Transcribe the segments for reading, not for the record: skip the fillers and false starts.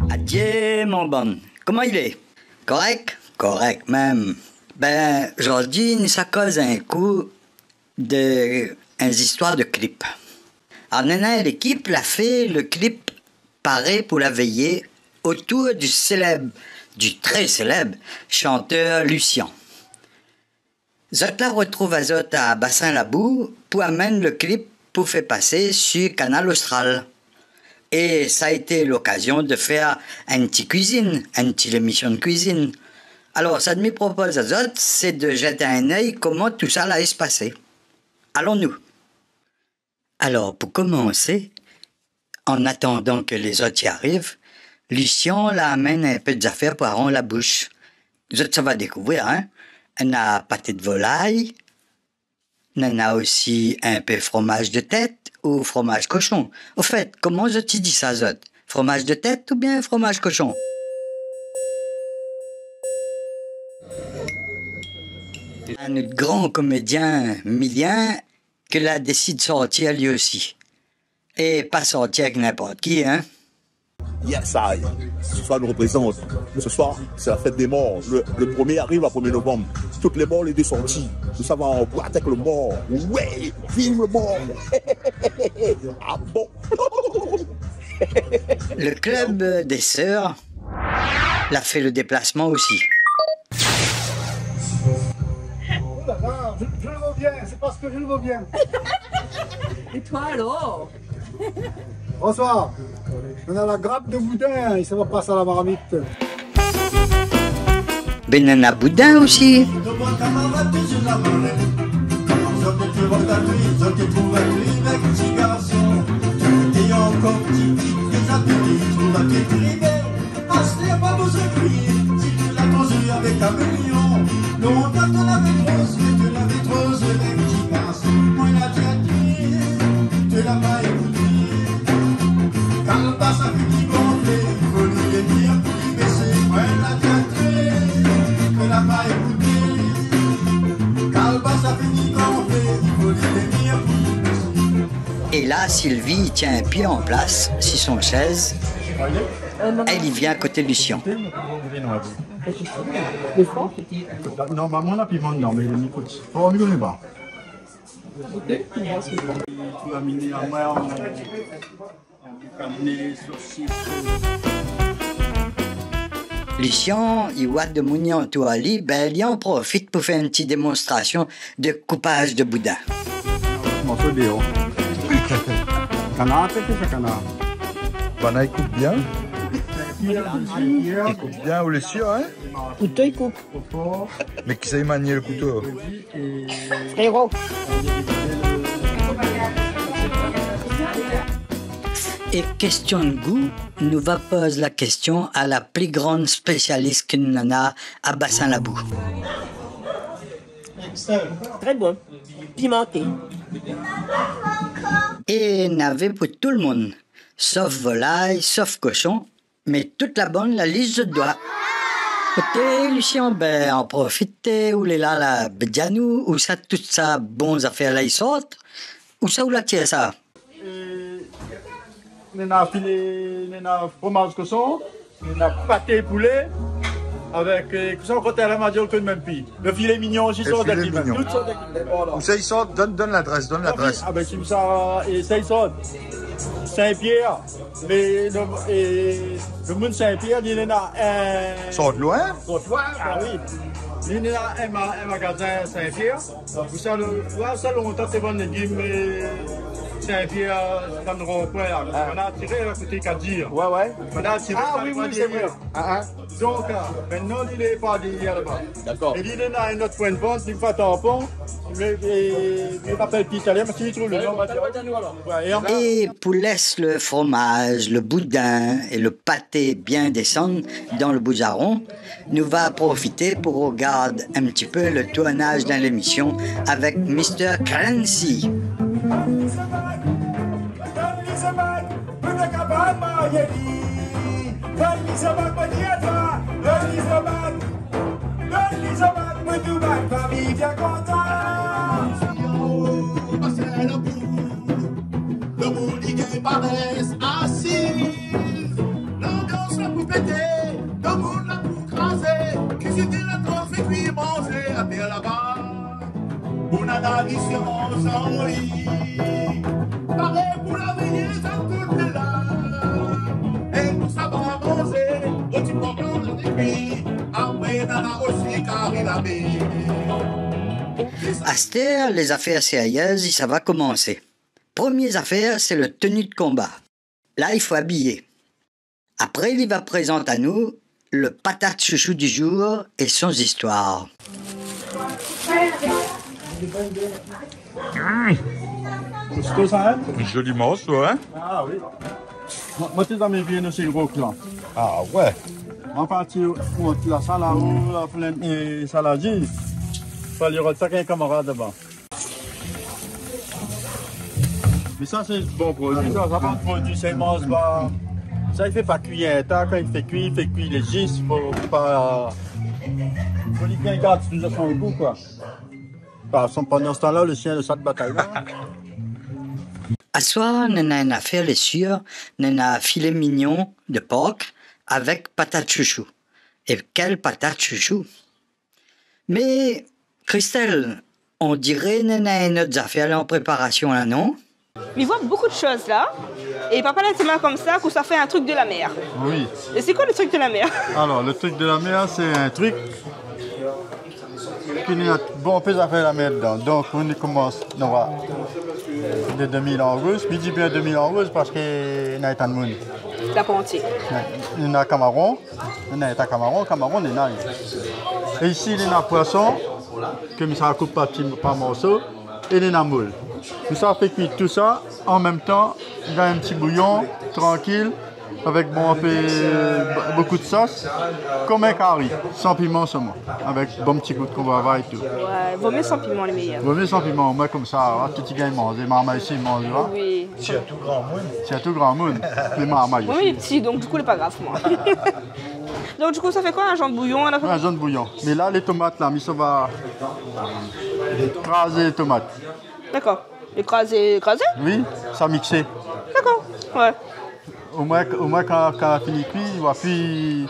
Adieu, mon bon. Comment il est? Correct? Correct, même. Ben, aujourd'hui, ça cause un coup de... une histoire de clip. Alors, Nana et l'équipe l'a fait le clip paré pour la veillée autour du très célèbre chanteur Lucien. Zot la retrouve à Zot à Bassin-Labou pour amener le clip pour faire passer sur Canal Austral. Et ça a été l'occasion de faire une petite cuisine, une petite émission de cuisine. Alors, ça me propose à Zot, c'est de jeter un œil comment tout ça allait se passer. Allons-nous. Alors, pour commencer, en attendant que les autres y arrivent, Lucien l'amène un peu d'affaires pour rendre la bouche. Zot, ça va découvrir, hein. On a pâté de volaille, on a aussi un peu fromage de tête ou fromage cochon. Au fait, comment je te dis ça, Zot? Fromage de tête ou bien fromage cochon? Un autre grand comédien Milien que là décide de sortir lui aussi. Et pas sortir avec n'importe qui, hein? Yes, I. Ce soir nous représente. Ce soir, c'est la fête des morts. Le premier arrive le 1er novembre. Toutes les morts, les deux sorties. Nous savons en boîte avec le mort. Ouais, vive le mort. Ah bon? Le club des sœurs l'a fait le déplacement aussi. Oh là là, je le vois bien, c'est parce que je le vois bien. Et toi alors? Bonsoir. On a la grappe de boudin, il se va passer à la marmite. Benana Boudin aussi. Et là, Sylvie tient un pied en place sur son chaise. Elle y vient à côté de Lucien. Normalement, la piment, non, mais il écoute. Oh, on ne connaît pas. Lucien, il voit de Mounion tout à lui, ben il en profite pour faire une petite démonstration de coupage de boudin. Canard, c'est canard. Bana, il coupe bien. Il coupe bien, ou le sûr, hein? Couteau, il coupe. Mais qui sait manier le couteau? Frérot. Et question de goût, nous va poser la question à la plus grande spécialiste que nous en a à Bassin-Labou. Très bon. Pimenté. Et n'avait pour tout le monde, sauf volaille, sauf cochon, mais toute la bonne la liste de doigts. Écoutez, Lucien, ben, en profitez, ou les là, la bédianou, ou ça, toutes ça, bonnes affaires là, ils sortent, ou ça, ou la tire ça? On a filet, on a fromage cochon, on a pâté poulet, avec cochon côté à la major que de même pays. Le filet mignon, j'y sors filet d'activement. mignon. Toutes sortes d'activement. Où ça, il sort? Donne l'adresse, donne l'adresse. Ah ben c'est ça, et ça il sort. Saint-Pierre, le monde Saint-Pierre, il y en a un... Sort de loin? Ah oui. Il y en a un magasin Saint-Pierre. Vous savez, ça longtemps, c'est bon, mais Saint-Pierre, dans le rond-point, on a tiré à côté Kadir. Ouais, ouais. On a tiré Ah oui, oui, c'est vrai. Donc, maintenant, il n'est pas derrière là-bas. D'accord. Et il y en a un autre point de vente, il fait tampon, il m'appelle Pitalien, mais s'il trouve le nom, Et pour laisser le fromage, le boudin et le pâté bien descendre dans le bouzaron, nous va profiter pour regarder un petit peu le tournage de l'émission avec Mr. Clancy. le monde qui paraisse assis. L'ambiance la pour péter, le monde la pour craser. Cuisiner la trompe et puis manger à terre là-bas. On a la mission sans lit. Pareil pour l'avenir, ça tout est là. Et tout ça va manger, au petit problème de décrit. Après, dans la aussi, car il a mis. À cette heure, les affaires sérieuses, ça va commencer. Première affaire, c'est le tenue de combat. Là, il faut habiller. Après, il va présenter à nous le patate chouchou du jour et son histoire. C'est ça, hein? Joli morceau, hein? Ah oui. Moi, tes amis viennent aussi gros clan. Ah ouais. En partie, la salade, la pleine et saladie. Il fallait retirer un camarade devant. Mais ça, c'est bon produit. Ça, ça pas de produit, c'est mange pas. Ça, il fait pas cuire un temps. Quand il fait cuire les gis. Faut pas. Faut lui bien garder sous son goût, quoi. Pendant ce temps-là, le chien de cette bataille-là. À soir, on a une affaire, les sûrs, on a un filet mignon de porc avec patate chouchou. Et quelle patate chouchou! Mais, Christelle, on dirait qu'on a une autre affaire en préparation là, non? Il voit beaucoup de choses là. Et papa là, c'est mal comme ça que ça fait un truc de la mer. Oui. Et c'est quoi le truc de la mer? Alors, le truc de la mer, c'est un truc qui a bon peu à faire la mer dedans. Donc, on commence de 2000 en rouge. Puis, je dis bien 2000 en rouge parce qu'il y a un monde. La pontier. Il y a Cameroun, il y a Cameroun, il y a. Et ici, il y a poisson, comme ça coupe par morceaux, et il y a moule. Tout ça fait cuire tout ça en même temps dans un petit bouillon tranquille avec beaucoup de sauce, comme un curry, sans piment seulement, avec bon petit goût de combava et tout. Ouais, vaut mieux sans piment les meilleurs. Vaut mieux sans piment, moi comme ça, tout petit gars il mange, les mamas ici ils mangent là. Oui. C'est à tout grand monde. C'est à tout grand monde, les mamas ici. Oui, il est petit, donc du coup, il n'est pas grave pour moi. Donc du coup, ça fait quoi un genre de bouillon à la fin? Un jaune bouillon. Mais là, les tomates, là, ça va écraser les tomates. D'accord. Écraser? Oui, ça mixé. D'accord. Ouais. Au moins quand on finit cuit, il va plus.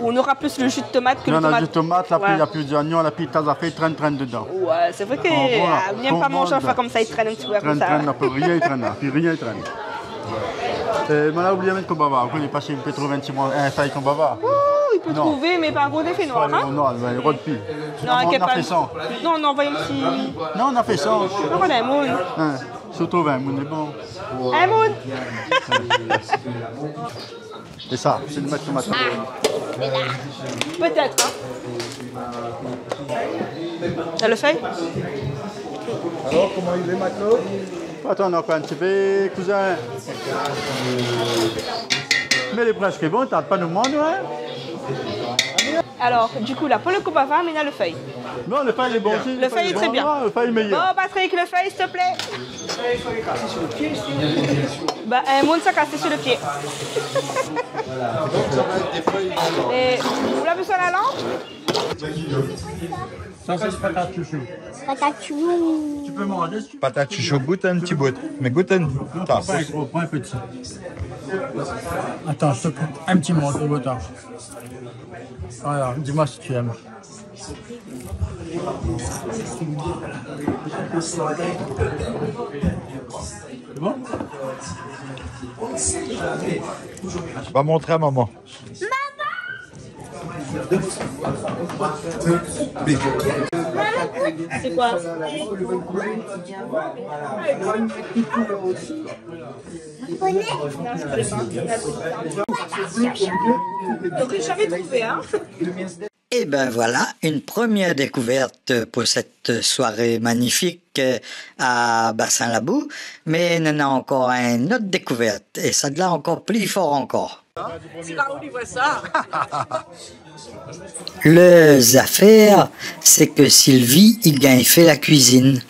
On aura plus le jus de tomate que Il y le en a tomate. du tomate, là, puis Ouais. il y a plus d'oignons, là, puis tas à fait, traîne dedans. Ouais, c'est vrai qu'il voilà. n'aime pas Bon, manger bon, enfin comme ça, il traîne un petit peu comme ça. Traîne, là, puis rien, il traîne là, puis rien, il traîne. On a oublié de mettre combava. Vous connaissez pas chez Petro 26 mois, un faille combava. Oh, il peut Non. trouver, mais pas un gros effet noir, hein? Non, il rôde plus. Non, On inquiète a pas. fait 100. Non, non, voyons si. Non, on a fait 100. Non, on a un moon. Hein, surtout 20, on est bon. Un moon. Et ça, c'est de mettre tomate. Peut-être, hein? T'as le feuille? Alors, comment il est maintenant? Attends, on a encore un petit peu, cousin. Mais les presque bon, t'as pas de monde, ouais? Alors, du coup, là, pour le combava, mais il y a le feuille. Non, le feuille est bon aussi. Le feuille est très bien. Le feuille est meilleur. Oh, Patrick, le feuille, s'il te plaît. Bah, un monde, ça casse sur le pied. Et vous l'avez sur la lampe? Ça, c'est patate chouchou. Patate chouchou. Tu peux manger si tu veux. Patate chouchou, goûte un petit bout. Mais goûte un tasse. Pas un gros, pas un petit. Attends, je te coupe un petit morceau de temps. Voilà, dis-moi si tu aimes. C'est bon? Va montrer à maman. C'est quoi? Donc, j'ai jamais trouvé, hein? Et ben voilà, une première découverte pour cette soirée magnifique à Bassin-Labou, mais on a encore une autre découverte, et ça de là encore plus fort encore. Les affaires, c'est que Sylvie, il gagne fait la cuisine,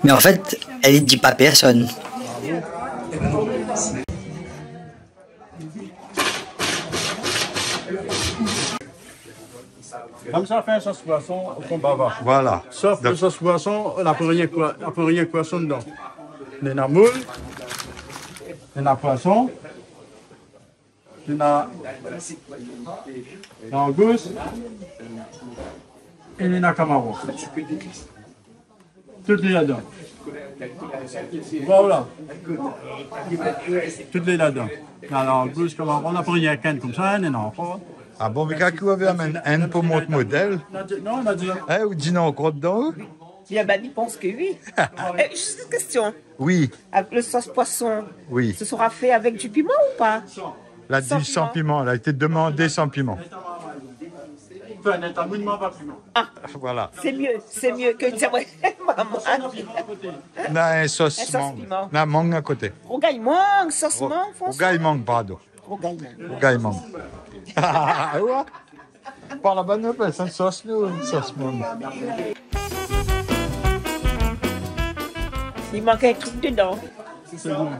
mais en fait, elle ne dit pas à personne. Comme ça, on fait un sauce poisson au combava. Voilà. Sauf le sauce poisson, on n'a pas rien poisson dedans. On a la moule, Il y a poisson. Il y a langouste. Et il y a camaro. Tout est là-dedans. Voilà. Tout est là-dedans. Alors, on a pris un can comme ça, on en a. Ah bon, mais quand vous avez un pour notre modèle, Non, on a dit. hein, ou dis non, quoi dedans? Bien, ben, il pense que oui. Juste une question. Oui, Avec le sauce poisson, oui. ce sera fait avec du piment ou pas? La dit sans piment, elle a été demandée sans piment. Voilà. C'est mieux que dire, ouais, maman. On a un sauce Un sauce mangue. piment. On a mangue à côté. Rougaille-mangue, sauce mangue, Au gars, il manque, pardon. Rougaille-mangue. Au gars, il manque. Ah, ouais. Par la bonne nouvelle, c'est une sauce, nous, une sauce mangue. Il manque un truc dedans. Non.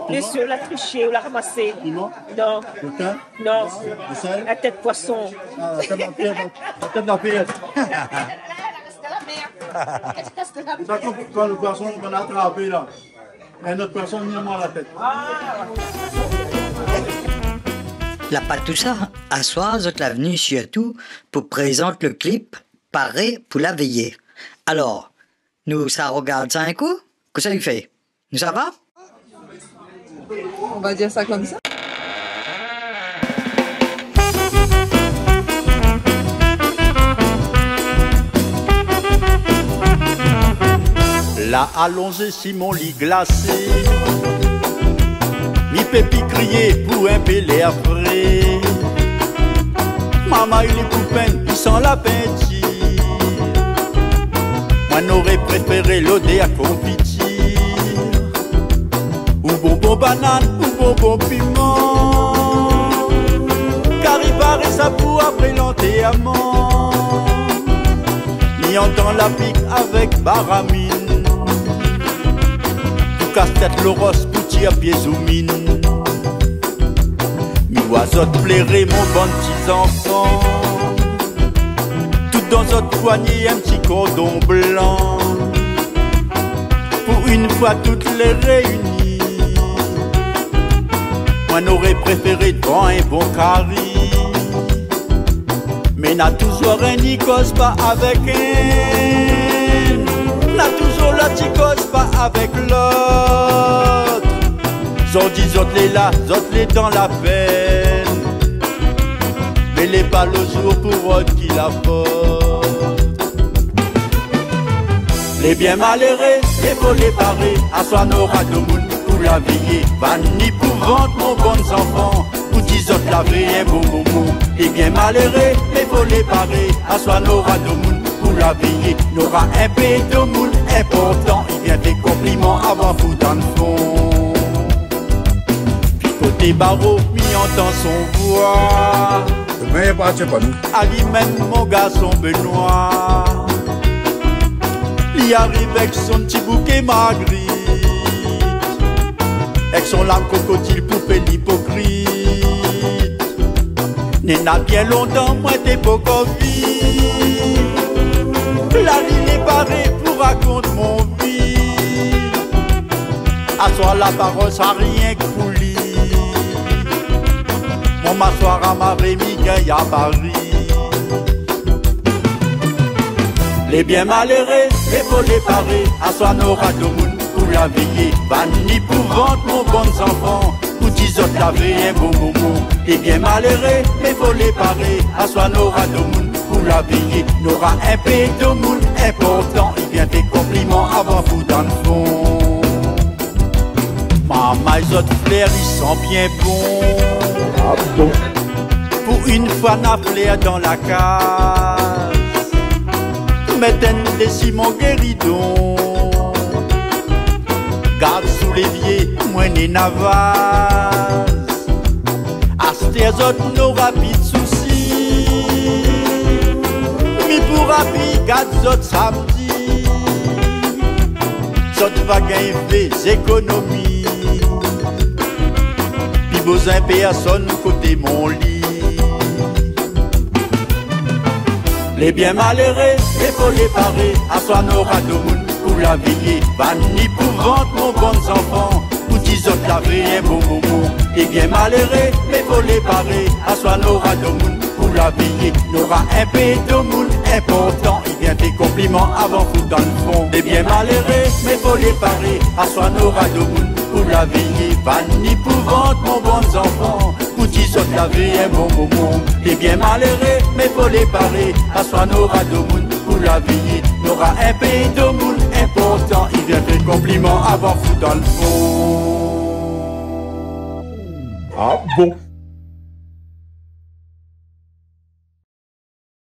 Les œufs, la tricher ou la ramasser. Non. Le thym, Non. le sel. La tête poisson. Ah, la tête de la pièce. Ça coupe quand le poisson qu'on a attrapé là. Et notre poisson vient moi la tête. La Patoussa, à soir, vous êtes venu surtout pour présenter le clip Paré pour la veillée. Alors, nous, ça regarde ça un coup? Qu'est-ce que ça fait? Nous, ça va? On va dire ça comme ça. Là allongé sur mon lit glacé, mi pépi crier pour un pelé après. Maman il est pour peine, il sent la peinture. Moi n'aurais préféré l'odeur à confiture, ou bonbon banane, ou bonbon piment. Car il paraît ça pour après l'enterrement. Il entend la pique avec baramine. Casse-tête le rose, petit à pieds ou mine. Mi oiseau plairait mon bon petit enfant. Tout dans votre poignée un petit cordon blanc. Pour une fois toutes les réunies. Moi n'aurais préféré devant un bon carré. Mais n'a toujours un Nikos pas avec un. N'a toujours la ticose pas avec l'autre. J'en dis autres les là, autres les dans la peine. Mais les pas le jour pour autres qui la portent. Les bien malheureux, les volés parés, à soi n'aura de monde pour la veiller. Banni pour vendre mon bon enfant, pour 10 autres la veille un bon moment. Les bien malheureux, les volés parés, à soi n'aura de monde pour la veiller. N'aura un peu de monde important, il vient des compliments avant vous dans le fond. Puis côté barreau, mi entend son voix. Mais pas nous. Ali même mon garçon Benoît. Il arrive avec son petit bouquet Marguerite, avec son lame crocodile poupée l'hypocrite. N'a bien longtemps, moi t'es pas vie. La ligne est parée pour raconter mon vie. À soir la parole, ça rien que lui. Mon m'asseoir à ma Rémi à Paris. Les bien malheureux, les volés parés, à soi n'aura de monde pour la veiller. Banni pour vendre mon bon enfant, pour 10 autres la veille un bon moment. Les bien malheureux, les volés parés, à soi n'aura de monde pour la veiller. N'aura un peu de monde important, il vient des compliments avant vous dans le fond. Maman, les autres fleurs, ils sont bien bons. Ah bon? Pour une fois, n'a flair dans la case. Mettez des ciments guéridons. Garde sous l'évier, moins les navas. Astés autres, nos rapides soucis. Mi pour rapide, garde autres samedi. Autres va gagner des économies. Puis besoin personne côté mon lit. Les bien malheureux, les volés parés, à soi n'aura de monde pour la veiller. Banni pour vendre mon bon enfant, pour 10 autres laver un bon moment. Et bien malheureux, mais faut les parer, à soi n'aura de monde pour la veiller. N'aura un pays de monde important, il vient des compliments avant foutre dans le fond. Et bien malheureux, mais faut les parer, à soi n'aura de monde pour la veiller. Pas d'épouvante, mon bon enfant, pour 10 autres laver un bon moment. Et bien malheureux, mais faut les parer, à soi n'aura de monde pour la veiller. N'aura un pays de monde important, il vient des compliments avant foutre dans le fond. Ah bon?